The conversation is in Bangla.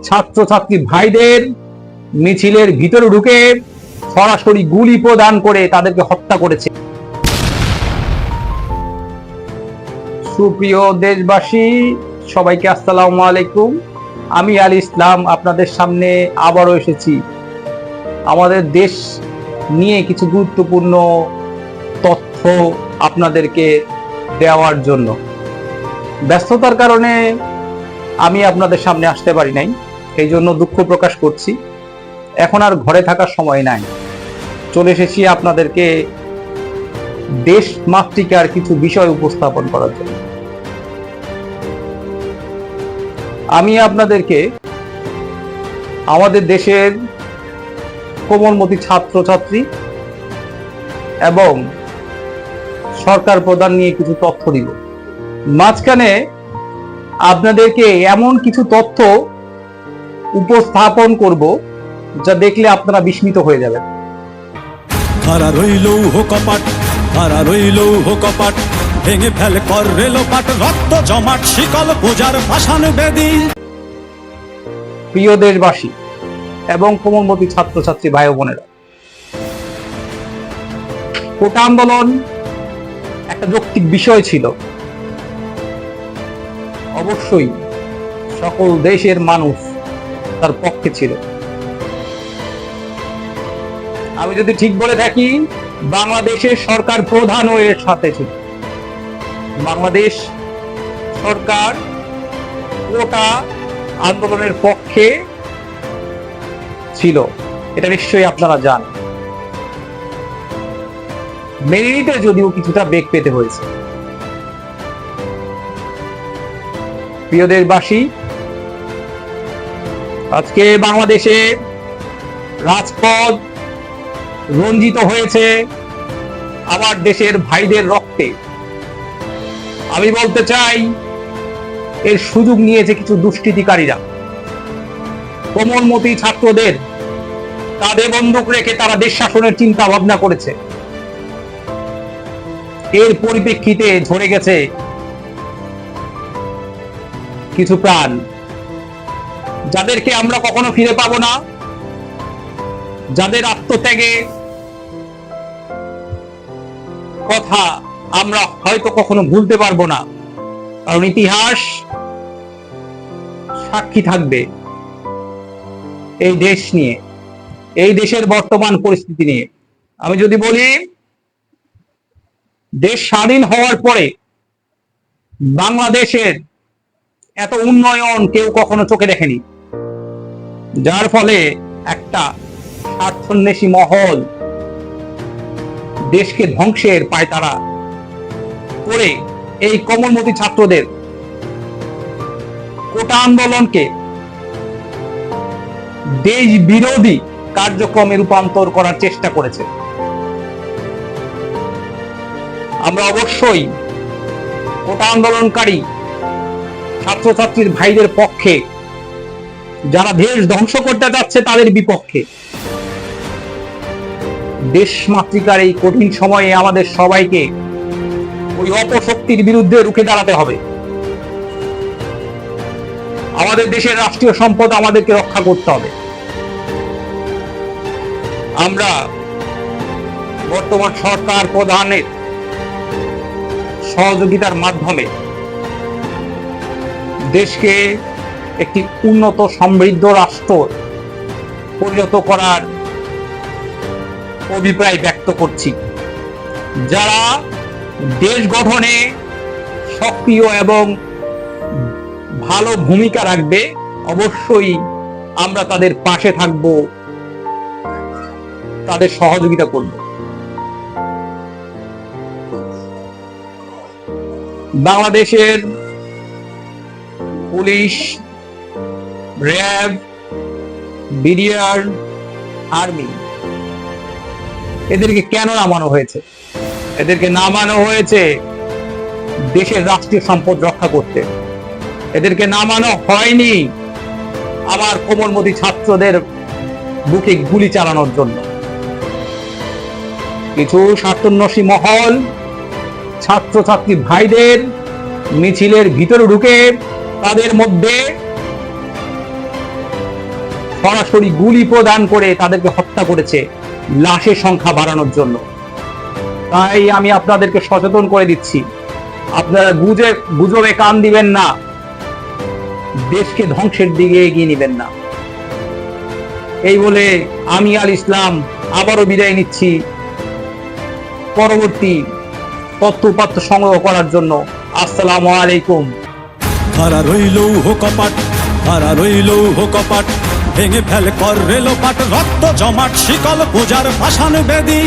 ছাত্রছাত্রী ভাইদের মিছিলের ভিতরে ঢুকে সরাসরি গুলি প্রদান করে তাদেরকে হত্যা করেছে। সুপ্রিয় দেশবাসী, সবাইকে আসসালামু আলাইকুম। আমি আলী ইসলাম আপনাদের সামনে আবারও এসেছি আমাদের দেশ নিয়ে কিছু গুরুত্বপূর্ণ তথ্য আপনাদেরকে দেওয়ার জন্য। ব্যস্ততার কারণে আমি আপনাদের সামনে আসতে পারি নাই, এই জন্য দুঃখ প্রকাশ করছি। এখন আর ঘরে থাকার সময় নাই, চলে এসেছি আপনাদেরকে দেশ মাতৃকার কিছু বিষয় উপস্থাপন করার জন্য। আমি আপনাদেরকে আমাদের দেশের কোমলমতি ছাত্রছাত্রী এবং সরকার প্রধান নিয়ে কিছু তথ্য দিব। মাঝখানে আপনাদেরকে এমন কিছু তথ্য উপস্থাপন করব যা দেখলে আপনারা বিস্মিত হয়ে যাবেন। হারা রইল কপাট, হারা রইল কপাট, ভেঙে ফেল কর রেলোপাট, রক্ত জমাট শিকল পূজার পাষাণ বেদী। প্রিয় দেশবাসী এবং কোমলমতি ছাত্রছাত্রী ভাই বোনেরা, কোটা আন্দোলন একটা যৌক্তিক বিষয় ছিল। অবশ্যই সকল দেশের মানুষ তার পক্ষে ছিল। আমি যদি ঠিক বলে থাকি, বাংলাদেশের সরকার প্রধানও এর সাথে ছিল। বাংলাদেশ সরকার কোটা আন্দোলনের পক্ষে ছিল, এটা নিশ্চয়ই আপনারা জানেন। মেনে নিতে যদিও কিছুটা বেগ পেতে হয়েছে। প্রিয় দেশবাসী, আজকে বাংলাদেশে রাজপথ রঞ্জিত হয়েছে আমার দেশের ভাইদের রক্তে। আমি বলতে চাই, এর সুযোগ নিয়েছে কিছু দুষ্কৃতিকারীরা। কোমলমতি ছাত্রদের কাঁধে বন্দুক রেখে তারা দেশ শাসনের চিন্তা ভাবনা করেছে। এর পরিপ্রেক্ষিতে ঝরে গেছে কিছু প্রাণ, যাদেরকে আমরা কখনো ফিরে পাবো না, যাদের আত্মত্যাগে কথা আমরা হয়তো কখনো ভুলতে পারবো না, কারণ ইতিহাস সাক্ষী থাকবে এই দেশ নিয়ে, এই দেশের বর্তমান পরিস্থিতি নিয়ে। আমি যদি বলি, দেশ স্বাধীন হওয়ার পরে বাংলাদেশের এত উন্নয়ন কেউ কখনো চোখে দেখেনি, যার ফলে একটা স্বার্থান্বেষী মহল দেশকে ধ্বংসের পায়তারা করে এই কোমলমতি ছাত্রদের কোটা আন্দোলনকে দেশ বিরোধী কার্যক্রমে রূপান্তর করার চেষ্টা করেছে। আমরা অবশ্যই কোটা আন্দোলনকারী ছাত্রছাত্রীর ভাইদের পক্ষে, যারা দেশ ধ্বংস করতে যাচ্ছে তাদের বিপক্ষে। দেশ মাতৃকার এই কঠিন সময়ে আমাদের সবাইকে ওই অপশক্তির বিরুদ্ধে রুখে দাঁড়াতে হবে। আমাদের দেশের রাষ্ট্রীয় সম্পদ আমাদেরকে রক্ষা করতে হবে। আমরা বর্তমান সরকার প্রধানের সহযোগিতার মাধ্যমে দেশকে একটি উন্নত সমৃদ্ধ রাষ্ট্র পরিণত করার অভিপ্রায় ব্যক্ত করছি। যারা দেশ গঠনে সক্রিয় এবং ভালো ভূমিকা রাখবে, অবশ্যই আমরা তাদের পাশে থাকব, তাদের সহযোগিতা করব। বাংলাদেশের পুলিশ, র্যাব, বিডিআর, আর্মি, এদেরকে কেন নামানো হয়েছে? এদেরকে নামানো হয়েছে দেশের রাষ্ট্রীয় সম্পদ রক্ষা করতে। এদেরকে নামানো হয়নি আমার কোমলমতি ছাত্রদের বুকে গুলি চালানোর জন্য। কিছু স্বার্থান্বেষী মহল ছাত্রছাত্রী ভাইদের মিছিলের ভিতরে ঢুকে তাদের মধ্যে সরাসরি গুলি প্রদান করে তাদেরকে হত্যা করেছে লাশের সংখ্যা বাড়ানোর জন্য। তাই আমি আপনাদেরকে সচেতন করে দিচ্ছি, আপনারা গুজবে কান দিবেন না, দেশকে ধ্বংসের দিকে এগিয়ে নেবেন না। এই বলে আমি আল ইসলাম আবারও বিদায় নিচ্ছি। পরবর্তী তথ্য উপাত্ত সংগ্রহ করার জন্য আসসালামু আলাইকুম। তারা রইল কপাট, তারা রইল কপাট, ভেঙে ফেল কর রেলোপাট, রক্ত জমাট শিকল পূজার পাষাণ বেদী।